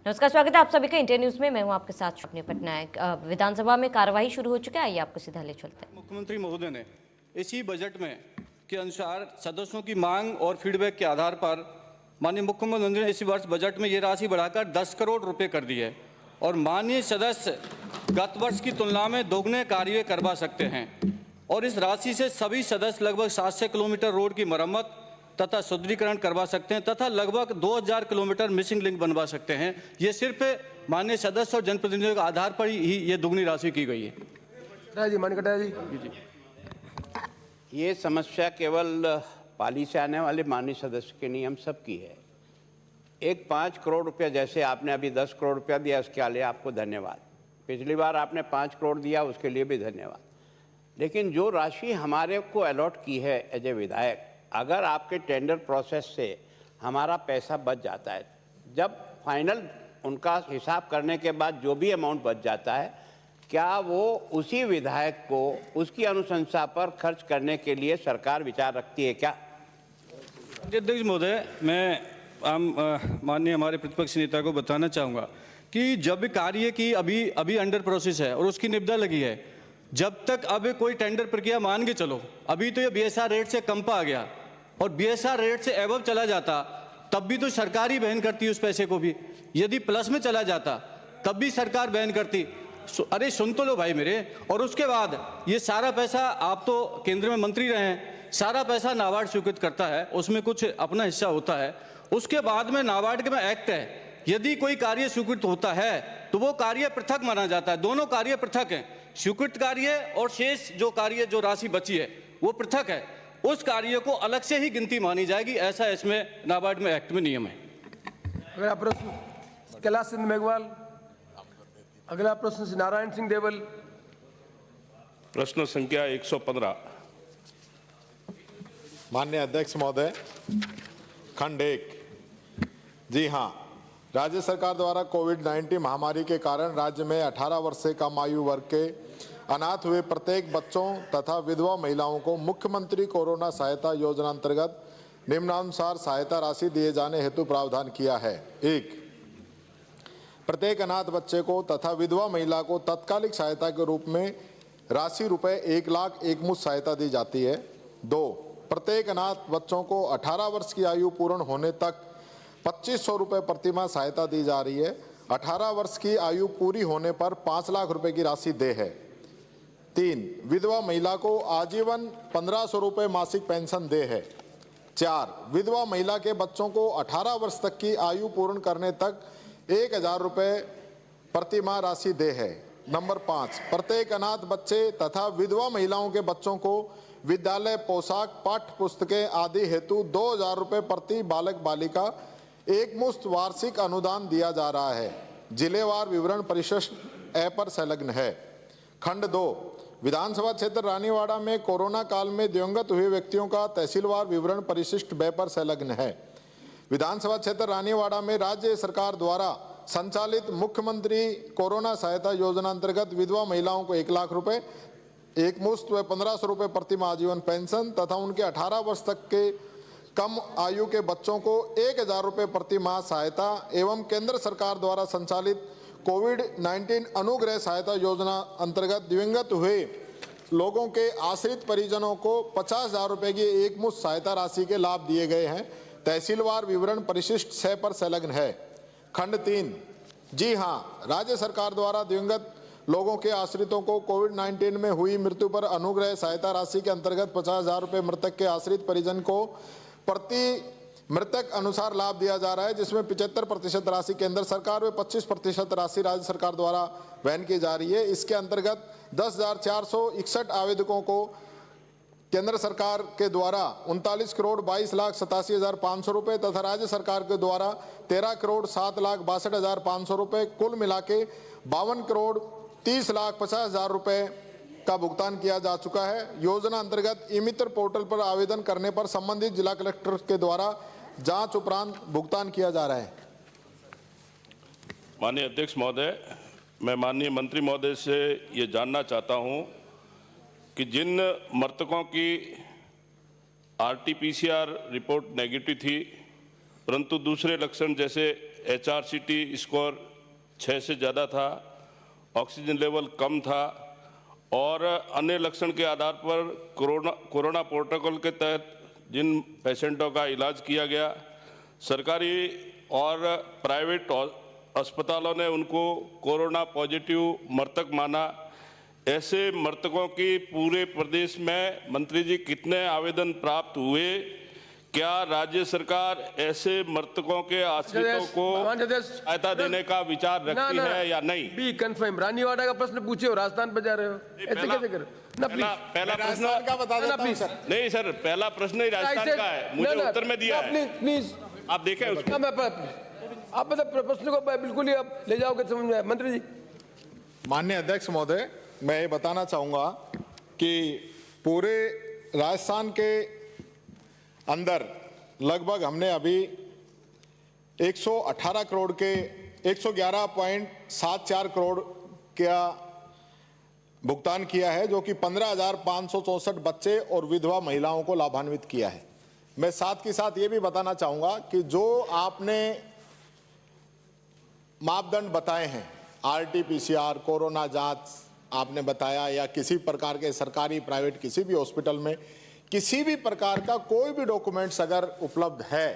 नमस्कार, स्वागत है आप सभी का इंडिया न्यूज में। मैं हूं आपके साथ शुभनी पटनायक। विधानसभा में कार्यवाही शुरू हो चुका है, आइए आपको सीधा ले चलते हैं। मुख्यमंत्री महोदय ने इसी बजट में के अनुसार सदस्यों की मांग और फीडबैक के आधार पर माननीय मुख्यमंत्री ने इस वर्ष बजट में ये राशि बढ़ाकर 10 करोड़ रुपए कर दी है और माननीय सदस्य गत वर्ष की तुलना में दोगुने कार्य करवा सकते हैं और इस राशि से सभी सदस्य लगभग 700 किलोमीटर रोड की मरम्मत तथा सुदृढ़ीकरण करवा सकते हैं तथा लगभग 2000 किलोमीटर मिसिंग लिंक बनवा सकते हैं। ये सिर्फ माननीय सदस्य और जनप्रतिनिधियों के आधार पर ही ये दुगनी राशि की गई है। जी मानकटा जी, ये समस्या केवल पाली से आने वाले माननीय सदस्य के नहीं, हम सब की है। एक 5 करोड़ रुपया जैसे आपने अभी 10 करोड़ रुपया दिया, उसके लिए आपको धन्यवाद। पिछली बार आपने 5 करोड़ दिया, उसके लिए भी धन्यवाद। लेकिन जो राशि हमारे को अलॉट की है एज ए विधायक, अगर आपके टेंडर प्रोसेस से हमारा पैसा बच जाता है, जब फाइनल उनका हिसाब करने के बाद जो भी अमाउंट बच जाता है, क्या वो उसी विधायक को उसकी अनुशंसा पर खर्च करने के लिए सरकार विचार रखती है क्या? अध्यक्ष महोदय, मैं माननीय हमारे प्रतिपक्ष नेता को बताना चाहूँगा कि जब कार्य की अभी अंडर प्रोसेस है और उसकी निविदा लगी है, जब तक अब कोई टेंडर प्रक्रिया मान के चलो, अभी तो ये बीएसआर रेट से कम आ गया और बीएसआर रेट से एबव चला जाता तब भी तो सरकार ही वहन करती उस पैसे को भी। यदि प्लस में चला जाता तब भी सरकार वहन करती। अरे सुन तो लो भाई मेरे। और उसके बाद ये सारा पैसा, आप तो केंद्र में मंत्री रहे हैं, सारा पैसा नाबार्ड स्वीकृत करता है, उसमें कुछ अपना हिस्सा होता है। उसके बाद में नाबार्ड के में एक्ट है, यदि कोई कार्य स्वीकृत होता है तो वो कार्य पृथक माना जाता है। दोनों कार्य पृथक हैं, स्वीकृत कार्य और शेष जो कार्य जो राशि बची है वो पृथक है। उस कार्य को अलग से ही गिनती मानी जाएगी, ऐसा इसमें नाबार्ड में एक्ट में नियम है। अगला प्रश्न कैलाश चंद्र मेघवाल। अगला प्रश्न श्री नारायण सिंह देवल। प्रश्न संख्या 115। माननीय अध्यक्ष महोदय, खंड 1। जी हाँ, राज्य सरकार द्वारा कोविड-19 महामारी के कारण राज्य में 18 वर्ष से कम आयु वर्ग के अनाथ हुए प्रत्येक बच्चों तथा विधवा महिलाओं को मुख्यमंत्री कोरोना सहायता योजना अंतर्गत निम्नानुसार सहायता राशि दिए जाने हेतु प्रावधान किया है। 1, प्रत्येक अनाथ बच्चे को तथा विधवा महिला को तत्कालिक सहायता के रूप में राशि रुपए 1 लाख एकमुश्त सहायता दी जाती है। 2, प्रत्येक अनाथ बच्चों को 18 वर्ष की आयु पूर्ण होने तक 2500 रुपये प्रतिमाह सहायता दी जा रही है। 18 वर्ष की आयु पूरी होने पर 5 लाख रुपए की राशि दे है। 3, विधवा महिला को आजीवन 1500 रुपये मासिक पेंशन दे है। 4, विधवा महिला के बच्चों को 18 वर्ष तक की आयु पूर्ण करने तक 1000 रुपये प्रतिमाह राशि दे है। नंबर 5, प्रत्येक अनाथ बच्चे तथा विधवा महिलाओं के बच्चों को विद्यालय पोशाक, पाठ्य पुस्तकें आदि हेतु 2000 रुपये प्रति बालक बालिका एकमुश्त वार्षिक अनुदान दिया जा रहा है। जिलेवार विवरण परिशिष्ट ऐप पर संलग्न है। खंड 2, विधानसभा क्षेत्र रानीवाड़ा में कोरोना काल में दिवंगत हुए व्यक्तियों का तहसीलवार विवरण परिशिष्ट व्यय पर संलग्न है। विधानसभा क्षेत्र रानीवाड़ा में राज्य सरकार द्वारा संचालित मुख्यमंत्री कोरोना सहायता योजना अंतर्गत विधवा महिलाओं को 1 लाख रुपए एकमुश्त व 1500 रुपये प्रतिमाह आजीवन पेंशन तथा उनके 18 वर्ष तक के कम आयु के बच्चों को 1000 रुपये प्रतिमाह सहायता एवं केंद्र सरकार द्वारा संचालित कोविड-19 अनुग्रह सहायता योजना अंतर्गत दिवंगत हुए लोगों के आश्रित परिजनों को 50,000 रुपये की एकमुश्त सहायता राशि के लाभ दिए गए हैं। तहसीलवार विवरण परिशिष्ट 6 पर संलग्न है। खंड 3, जी हाँ, राज्य सरकार द्वारा दिवंगत लोगों के आश्रितों को कोविड-19 में हुई मृत्यु पर अनुग्रह सहायता राशि के अंतर्गत 50,000 रुपये मृतक के आश्रित परिजन को प्रति मृतक अनुसार लाभ दिया जा रहा है, जिसमें 75% राशि केंद्र सरकार व 25% राशि राज्य सरकार द्वारा वहन की जा रही है। इसके अंतर्गत 10,461 आवेदकों को केंद्र सरकार के द्वारा 39 करोड़ 22,87,500 रुपये तथा राज्य सरकार के द्वारा 13 करोड़ 7,62,500 रुपये, कुल मिला के 52 करोड़ 30,50,000 रुपये का भुगतान किया जा चुका है। योजना अंतर्गत ई मित्र पोर्टल पर आवेदन करने पर संबंधित जिला कलेक्टर के द्वारा जांच उपरांत भुगतान किया जा रहा है। माननीय अध्यक्ष महोदय, मैं माननीय मंत्री महोदय से ये जानना चाहता हूं कि जिन मृतकों की RT-PCR रिपोर्ट नेगेटिव थी परंतु दूसरे लक्षण जैसे HRCT स्कोर 6 से ज़्यादा था, ऑक्सीजन लेवल कम था और अन्य लक्षण के आधार पर कोरोना प्रोटोकॉल के तहत जिन पेशेंटों का इलाज किया गया, सरकारी और प्राइवेट अस्पतालों ने उनको कोरोना पॉजिटिव मृतक माना। ऐसे मृतकों की पूरे प्रदेश में मंत्री जी कितने आवेदन प्राप्त हुए? क्या राज्य सरकार ऐसे मृतकों के आश्रितों को सहायता देने का विचार रखती है या नहीं? Be confirm. रानीवाड़ा का प्रश्न पूछे हो, राजस्थान पे जा रहे हो, ऐसे कैसे करो ना? पहला प्रश्न का बता देता हूं सर। नहीं सर, पहला प्रश्न ही राजस्थान का है, मुझे उत्तर में दिया है, प्लीज आप देखें उसको। आप मतलब प्रश्न को बिल्कुल ही आप ले जाओगे समझ में। मंत्री जी। माननीय अध्यक्ष महोदय, मैं ये बताना चाहूँगा कि पूरे राजस्थान के अंदर लगभग हमने अभी 118 करोड़ के 111.74 करोड़ का भुगतान किया है, जो कि 15,564 बच्चे और विधवा महिलाओं को लाभान्वित किया है। मैं साथ के साथ ये भी बताना चाहूँगा कि जो आपने मापदंड बताए हैं, RT-PCR, कोरोना जांच आपने बताया, या किसी प्रकार के सरकारी प्राइवेट किसी भी हॉस्पिटल में किसी भी प्रकार का कोई भी डॉक्यूमेंट्स अगर उपलब्ध है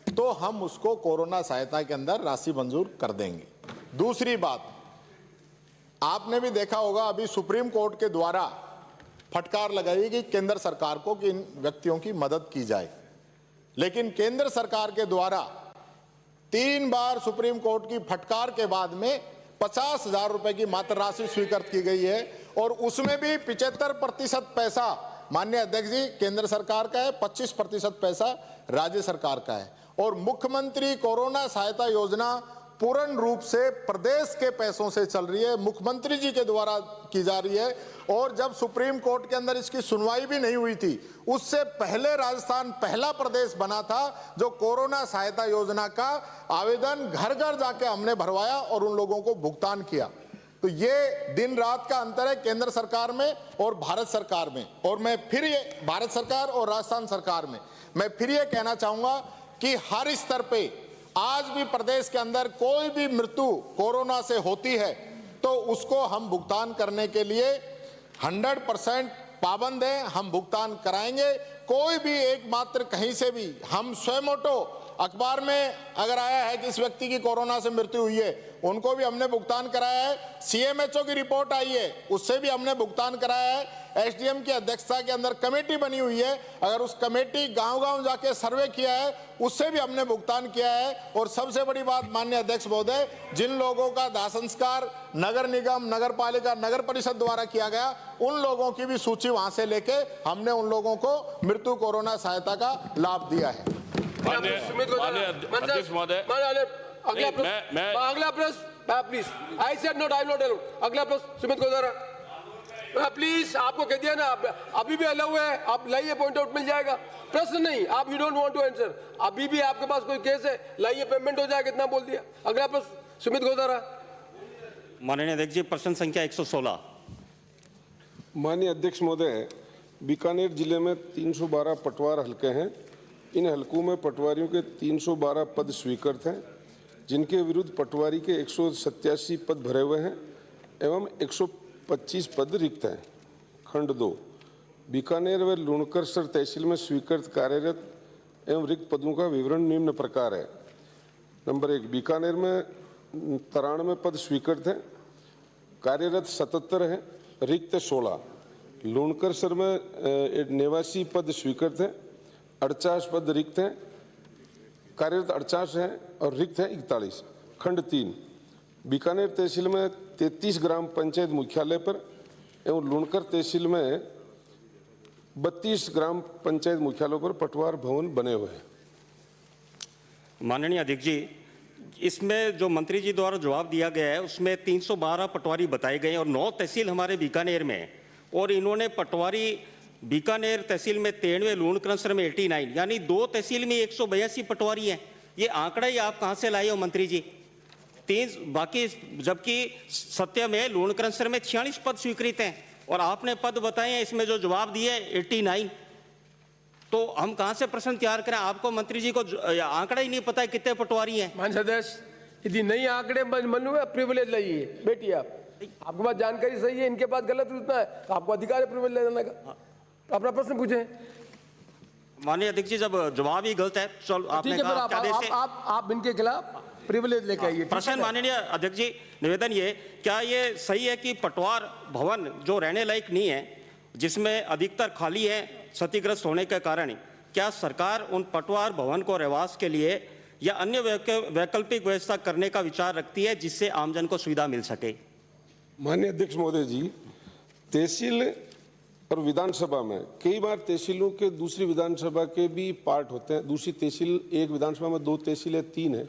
तो हम उसको कोरोना सहायता के अंदर राशि मंजूर कर देंगे। दूसरी बात, आपने भी देखा होगा अभी सुप्रीम कोर्ट के द्वारा फटकार लगाई कि केंद्र सरकार को कि इन व्यक्तियों की मदद की जाए, लेकिन केंद्र सरकार के द्वारा 3 बार सुप्रीम कोर्ट की फटकार के बाद में 50,000 रुपए की मात्र राशि स्वीकृत की गई है, और उसमें भी 75% पैसा माननीय अध्यक्ष जी केंद्र सरकार का है, 25% पैसा राज्य सरकार का है। और मुख्यमंत्री कोरोना सहायता योजना पूर्ण रूप से प्रदेश के पैसों से चल रही है, मुख्यमंत्री जी के द्वारा की जा रही है। और जब सुप्रीम कोर्ट के अंदर इसकी सुनवाई भी नहीं हुई थी, उससे पहले राजस्थान पहला प्रदेश बना था जो कोरोना सहायता योजना का आवेदन घर घर जाके हमने भरवाया और उन लोगों को भुगतान किया। तो ये दिन रात का अंतर है केंद्र सरकार में और भारत सरकार में। और मैं फिर ये भारत सरकार और राजस्थान सरकार में मैं फिर ये कहना चाहूंगा कि हर स्तर पे आज भी प्रदेश के अंदर कोई भी मृत्यु कोरोना से होती है तो उसको हम भुगतान करने के लिए 100% पाबंद हैं, हम भुगतान कराएंगे। कोई भी एकमात्र कहीं से भी हम स्वयं अखबार में अगर आया है कि इस व्यक्ति की कोरोना से मृत्यु हुई है, उनको भी हमने भुगतान कराया है। CMHO की रिपोर्ट आई है, उससे भी हमने भुगतान कराया है। SDM की अध्यक्षता के अंदर कमेटी बनी हुई है, अगर उस कमेटी गांव-गांव जाके सर्वे किया है उससे भी हमने भुगतान किया है। और सबसे बड़ी बात माननीय अध्यक्ष महोदय, जिन लोगों का दाह संस्कार नगर निगम, नगर पालिका, नगर परिषद द्वारा किया गया, उन लोगों की भी सूची वहां से लेके हमने उन लोगों को मृत्यु कोरोना सहायता का लाभ दिया है। माननीय अध्यक्ष महोदय, अगला प्रश्न please. I said note, I not allowed. अगला प्रश्न सुमित गोदारा प्लीज। आपको कह दिया ना, अभी भी अलाउ है, आप लाइए, पॉइंट आउट मिल जाएगा। प्रश्न नहीं, आप you don't want to answer, अभी भी आपके पास कोई केस है, लाइए, पेमेंट हो जाएगा, इतना बोल दिया। अगला प्रश्न सुमित गोदारा। माननीय अध्यक्ष जी, प्रश्न संख्या 116। माननीय अध्यक्ष महोदय, बीकानेर जिले में 312 पटवार हलके हैं। इन हलकों में पटवारियों के 312 पद स्वीकृत हैं, जिनके विरुद्ध पटवारी के 187 पद भरे हुए हैं एवं 125 पद रिक्त हैं। खंड 2, बीकानेर व लूणकरसर तहसील में स्वीकृत कार्यरत एवं रिक्त पदों का विवरण निम्न प्रकार है। नंबर 1, बीकानेर में 93 पद स्वीकृत हैं, कार्यरत 77 हैं, रिक्त 16। लूणकरसर में 89 पद स्वीकृत हैं, 48 पद रिक्त हैं, कार्यरत 48 हैं और रिक्त हैं 41। खंड 3, बीकानेर तहसील में 33 ग्राम पंचायत मुख्यालय पर एवं लूणकर तहसील में 32 ग्राम पंचायत मुख्यालयों पर पटवार भवन बने हुए हैं। माननीय अध्यक्ष जी, इसमें जो मंत्री जी द्वारा जवाब दिया गया है उसमें 312 पटवारी बताए गए और 9 तहसील हमारे बीकानेर में, और इन्होंने पटवारी बीकानेर तहसील में 93, लूणकरसर में 89, यानी 2 तहसील में 182 पटवारी हैं। ये आंकड़ा ही आप कहाँ से लाए हो मंत्री जी? 3 बाकी, जबकि सत्य में लूणकरसर में 46 पद स्वीकृत हैं और आपने पद बताए हैं इसमें जो जवाब दिए 89। तो हम कहाँ से प्रश्न तैयार करें? आपको मंत्री जी को आंकड़ा ही नहीं पता है कितने पटवारी हैं। माननीय अध्यक्ष, यदि नई आंकड़े मालूम है प्रिविलेज लाइए, बैठिए आप, आपके पास जानकारी सही है, इनके पास गलत सूचना है तो आपको अधिकार है प्रिविलेज ले जाने का। तो अपना प्रश्न पूछें। माननीय अध्यक्ष जी, जब जवाब ही गलत है, चलो आपने ठीक है, कहा क्या देश से आप इनके खिलाफ प्रिविलेज लेके आइए। प्रश्न माननीय अध्यक्ष जी, निवेदन ये, क्या ये सही है कि पटवार भवन जो रहने लायक नहीं है, जिसमें अधिकतर खाली है क्षतिग्रस्त होने के कारण, क्या सरकार उन पटवार भवन को रहवास के लिए या अन्य वैकल्पिक व्यवस्था करने का विचार रखती है जिससे आमजन को सुविधा मिल सके? माननीय अध्यक्ष महोदय जी, तहसील और विधानसभा में कई बार तहसीलों के दूसरी विधानसभा के भी पार्ट होते हैं। दूसरी तहसील, एक विधानसभा में 2 तहसीलें 3 है,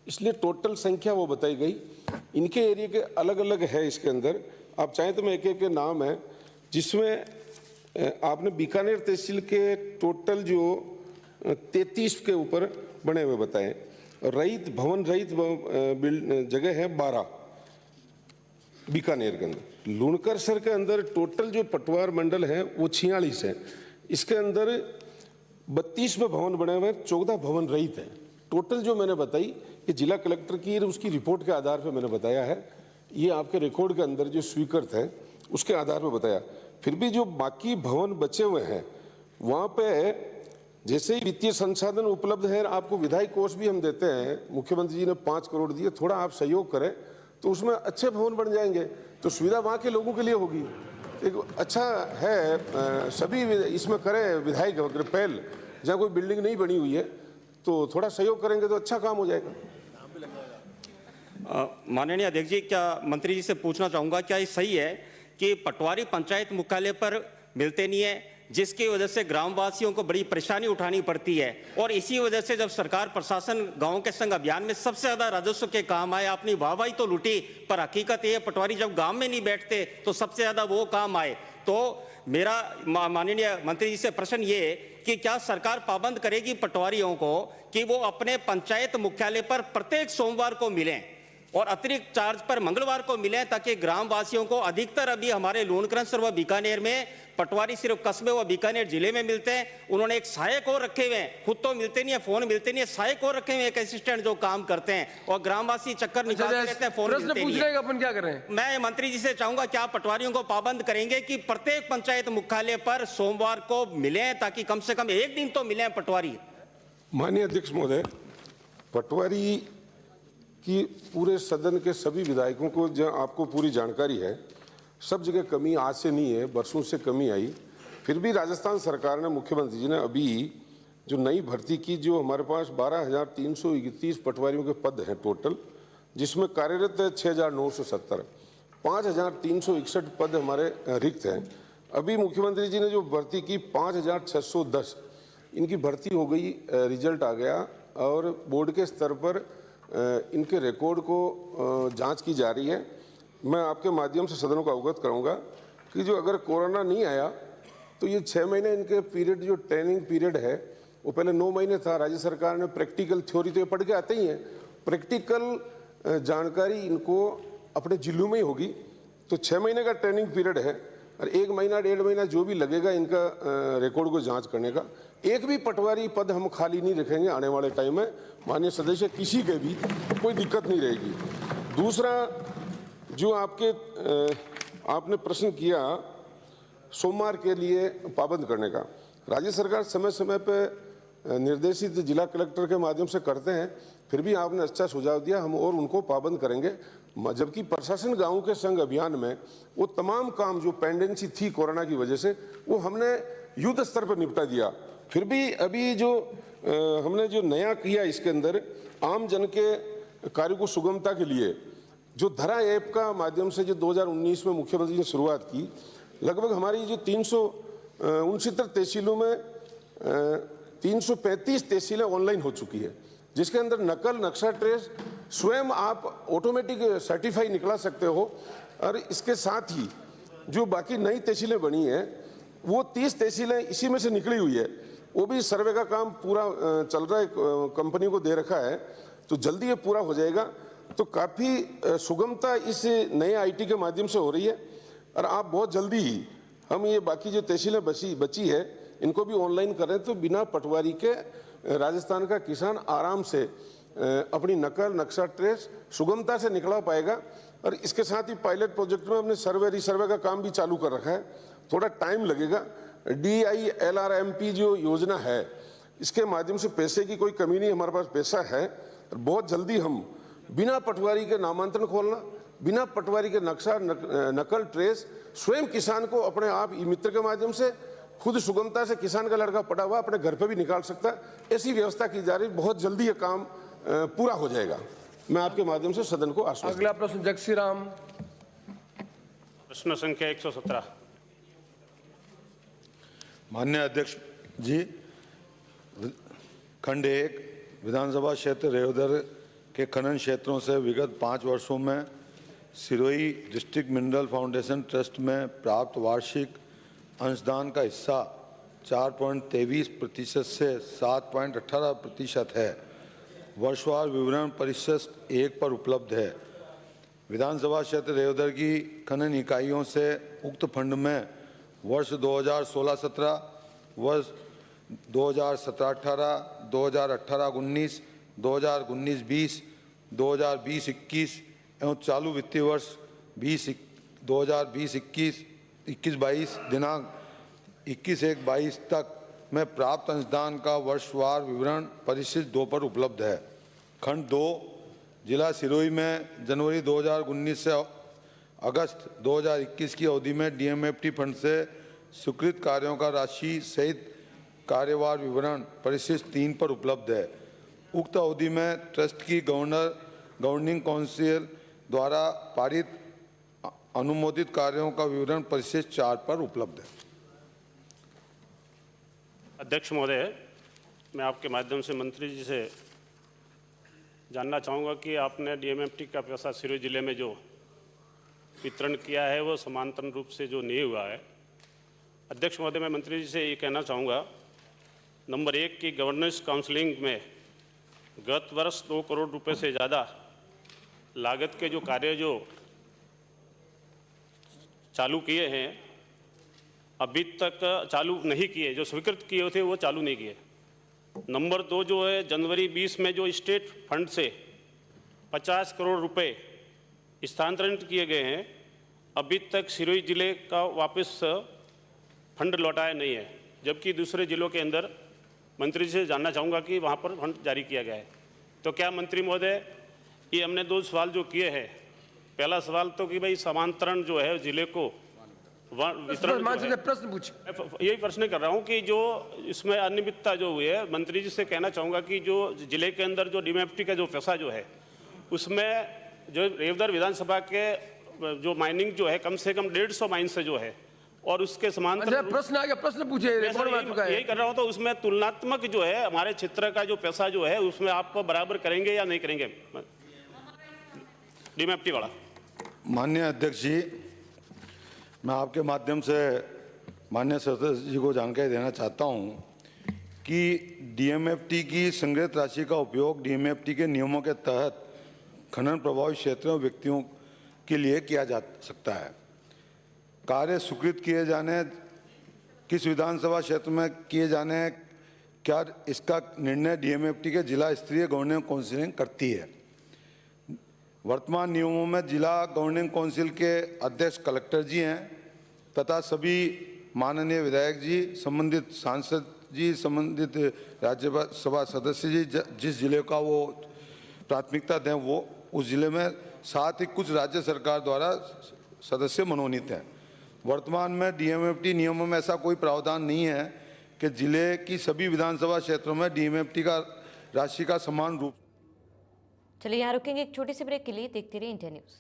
इसलिए टोटल संख्या वो बताई गई। इनके एरिया के अलग अलग है। इसके अंदर आप चाहें तो मैं एक एक के नाम है, जिसमें आपने बीकानेर तहसील के टोटल जो 33 के ऊपर बने हुए बताए। रहित भवन रहित जगह है 12 बीकानेर के अंदर। लूणकरसर के अंदर टोटल जो पटवार मंडल है वो 46 है। इसके अंदर 32 में भवन बने हुए, 14 भवन रहित है। टोटल जो मैंने बताई ये जिला कलेक्टर की उसकी रिपोर्ट के आधार पर मैंने बताया है, ये आपके रिकॉर्ड के अंदर जो स्वीकृत है उसके आधार पर बताया। फिर भी जो बाकी भवन बचे हुए हैं वहाँ पे जैसे ही वित्तीय संसाधन उपलब्ध है, आपको विधायी कोष भी हम देते हैं, मुख्यमंत्री जी ने 5 करोड़ दिए, थोड़ा आप सहयोग करें तो उसमें अच्छे भवन बन जाएंगे, तो सुविधा वहाँ के लोगों के लिए होगी। एक अच्छा है, सभी इसमें करें विधायक अगर पहल, जहाँ कोई बिल्डिंग नहीं बनी हुई है तो थोड़ा सहयोग करेंगे तो अच्छा काम हो जाएगा। माननीय अध्यक्ष जी, क्या मंत्री जी से पूछना चाहूँगा, क्या ये सही है कि पटवारी पंचायत मुख्यालय पर मिलते नहीं है, जिसकी वजह से ग्रामवासियों को बड़ी परेशानी उठानी पड़ती है, और इसी वजह से जब सरकार प्रशासन गांव के संग अभियान में सबसे ज्यादा राजस्व के काम आए, अपनी वाहवाही तो लूटी, पर हकीकत ये पटवारी जब गांव में नहीं बैठते तो सबसे ज्यादा वो काम आए। तो मेरा माननीय मंत्री जी से प्रश्न ये कि क्या सरकार पाबंद करेगी पटवारियों को कि वो अपने पंचायत मुख्यालय पर प्रत्येक सोमवार को मिलें और अतिरिक्त चार्ज पर मंगलवार को मिलें, ताकि ग्रामवासियों को, अधिकतर अभी हमारे लूणकरसर व बीकानेर में पटवारी सिर्फ कस्बे व बीकानेर जिले में मिलते हैं, उन्होंने एक सहायक और रखे हुए हैं, खुद तो मिलते नहीं है, फोन मिलते नहीं है, सहायक और रखे हुए एक असिस्टेंट जो काम करते हैं, और ग्रामवासी चक्कर निकालते रहते हैं, फोन मिलते नहीं है। अपन क्या करें? मैं मंत्री जी से चाहूंगा, क्या पटवारियों को पाबंद करेंगे कि प्रत्येक पंचायत मुख्यालय पर सोमवार को मिले, ताकि कम से कम एक दिन तो मिले पटवारी? माननीय अध्यक्ष महोदय, पटवारी की पूरे सदन के सभी विधायकों को आपको पूरी जानकारी है, सब जगह कमी आज से नहीं है, बरसों से कमी आई। फिर भी राजस्थान सरकार ने, मुख्यमंत्री जी ने अभी जो नई भर्ती की, जो हमारे पास 12,331 पटवारियों के पद हैं टोटल, जिसमें कार्यरत है 6,970, 5,361 पद हमारे रिक्त हैं। अभी मुख्यमंत्री जी ने जो भर्ती की 5,610, इनकी भर्ती हो गई, रिजल्ट आ गया, और बोर्ड के स्तर पर इनके रिकॉर्ड को जांच की जा रही है। मैं आपके माध्यम से सदनों को अवगत कराऊंगा कि जो अगर कोरोना नहीं आया तो ये 6 महीने इनके पीरियड, जो ट्रेनिंग पीरियड है वो पहले 9 महीने था। राज्य सरकार ने प्रैक्टिकल, थ्योरी तो ये पढ़ के आते ही हैं, प्रैक्टिकल जानकारी इनको अपने जिलों में ही होगी। तो 6 महीने का ट्रेनिंग पीरियड है, और 1 महीना 1.5 महीना जो भी लगेगा इनका रिकॉर्ड को जांच करने का। एक भी पटवारी पद हम खाली नहीं रखेंगे आने वाले टाइम में, माननीय सदस्य, किसी के भी कोई दिक्कत नहीं रहेगी। दूसरा, जो आपने प्रश्न किया सोमवार के लिए पाबंद करने का, राज्य सरकार समय समय पर निर्देशित जिला कलेक्टर के माध्यम से करते हैं, फिर भी आपने अच्छा सुझाव दिया, हम और उनको पाबंद करेंगे। जबकि प्रशासन गांव के संग अभियान में वो तमाम काम जो पेंडेंसी थी कोरोना की वजह से, वो हमने युद्ध स्तर पर निपटा दिया। फिर भी अभी जो हमने जो नया किया, इसके अंदर आम जन के कार्य को सुगमता के लिए जो धरा ऐप का माध्यम से जो 2019 में मुख्यमंत्री ने शुरुआत की, लगभग हमारी जो 369 तहसीलों में 335 तहसीलें ऑनलाइन हो चुकी है, जिसके अंदर नकल, नक्शा ट्रेस स्वयं आप ऑटोमेटिक सर्टिफाई निकला सकते हो। और इसके साथ ही जो बाकी नई तहसीलें बनी हैं, वो 30 तहसीलें इसी में से निकली हुई है, वो भी सर्वे का काम पूरा चल रहा है, कंपनी को दे रखा है, तो जल्दी ये पूरा हो जाएगा। तो काफ़ी सुगमता इस नए आईटी के माध्यम से हो रही है, और आप बहुत जल्दी ही हम ये बाकी जो तहसीलें बची है इनको भी ऑनलाइन करें, तो बिना पटवारी के राजस्थान का किसान आराम से अपनी नकल नक्शा ट्रेस सुगमता से निकला पाएगा। और इसके साथ ही पायलट प्रोजेक्ट में हमने सर्वे रिसर्वे का काम भी चालू कर रखा है, थोड़ा टाइम लगेगा। DILRMP जो योजना है, इसके माध्यम से पैसे की कोई कमी नहीं, हमारे पास पैसा है। और बहुत जल्दी हम बिना पटवारी के नामांतरण खोलना, बिना पटवारी के नक्शा नकल ट्रेस, स्वयं किसान को अपने आप ई मित्र के माध्यम से खुद सुगमता से किसान का लड़का पड़ा हुआ अपने घर पे भी निकाल सकता है, ऐसी व्यवस्था की जा रही है। बहुत जल्दी ये काम पूरा हो जाएगा। मैं आपके माध्यम से सदन को आश्वस्त। अगला प्रश्न जगसी राम। प्रश्न संख्या 117। माननीय अध्यक्ष जी, खंड 1 विधानसभा क्षेत्र रेवदर के खनन क्षेत्रों से विगत 5 वर्षों में Sirohi district mineral foundation trust में प्राप्त वार्षिक अंशदान का हिस्सा 4.23% से 7.18% है। वर्षवार विवरण परिशिष्ट 1 पर उपलब्ध है। विधानसभा क्षेत्र रेवदर की खनन इकाइयों से उक्त फंड में वर्ष 2016-17, वर्ष 2017-18, 2018-19, 2019-20, 2020-21 एवं चालू वित्तीय वर्ष 2020-21 दिनांक 21/1/22 तक में प्राप्त अंशदान का वर्षवार विवरण परिशिष्ट 2 पर उपलब्ध है। खंड 2 जिला सिरोही में जनवरी 2019 से अगस्त 2021 की अवधि में DMFT फंड से स्वीकृत कार्यों का राशि सहित कार्यवार विवरण परिशिष्ट 3 पर उपलब्ध है। उक्त अवधि में ट्रस्ट की गवर्निंग काउंसिल द्वारा पारित अनुमोदित कार्यों का विवरण परिशिष्ट 4 पर उपलब्ध है। अध्यक्ष महोदय, मैं आपके माध्यम से मंत्री जी से जानना चाहूँगा कि आपने DMFT का पैसा सिरोही जिले में जो वितरण किया है वो समांतर रूप से जो नहीं हुआ है। अध्यक्ष महोदय, मैं मंत्री जी से ये कहना चाहूँगा, नंबर 1 की गवर्नेंस काउंसलिंग में गत वर्ष 2 करोड़ रुपए से ज़्यादा लागत के जो कार्य जो चालू किए हैं अभी तक चालू नहीं किए, जो स्वीकृत किए थे वो चालू नहीं किए। नंबर 2 जो है जनवरी 20 में जो स्टेट फंड से 50 करोड़ रुपए स्थानांतरित किए गए हैं, अभी तक सिरोही जिले का वापस फंड लौटाया नहीं है, जबकि दूसरे जिलों के अंदर मंत्री से जानना चाहूँगा कि वहाँ पर फंड जारी किया गया है। तो क्या मंत्री महोदय, ये हमने 2 सवाल जो किए हैं, पहला सवाल तो कि भाई समांतरण जो है जिले को वितरण, प्रश्न पूछ। यही प्रश्न कर रहा हूँ कि जो इसमें अनियमितता जो हुई है, मंत्री जी से कहना चाहूँगा कि जो जिले के अंदर जो DMFT का जो पैसा जो है उसमें जो रेवदर विधानसभा के जो माइनिंग जो है कम से कम 150 माइन से जो है और उसके समांतर प्रश्न आ गया, प्रश्न पूछे। यही कर रहा हूँ, तो उसमें तुलनात्मक जो है हमारे क्षेत्र का जो पैसा जो है उसमें आप बराबर करेंगे या नहीं करेंगे DMFT वाला? माननीय अध्यक्ष जी, मैं आपके माध्यम से माननीय सदस्य जी को जानकारी देना चाहता हूं कि DMFT की संग्रहित राशि का उपयोग DMFT के नियमों के तहत खनन प्रभावित क्षेत्रों व्यक्तियों के लिए किया जा सकता है। कार्य स्वीकृत किए जाने, किस विधानसभा क्षेत्र में किए जाने, क्या इसका निर्णय DMFT के जिला स्तरीय गवर्निंग काउंसिल करती है। वर्तमान नियमों में जिला गवर्निंग काउंसिल के अध्यक्ष कलेक्टर जी हैं तथा सभी माननीय विधायक जी, संबंधित सांसद जी, संबंधित राज्यसभा सदस्य जी जिस जिले का वो प्राथमिकता दें वो उस जिले में, साथ ही कुछ राज्य सरकार द्वारा सदस्य मनोनीत हैं। वर्तमान में DMFT नियमों में ऐसा कोई प्रावधान नहीं है कि जिले की सभी विधानसभा क्षेत्रों में DMFT का राशि का समान रूप। चलिए यहाँ रुकेंगे एक छोटे से ब्रेक के लिए। देखते रहिए इंडिया न्यूज़।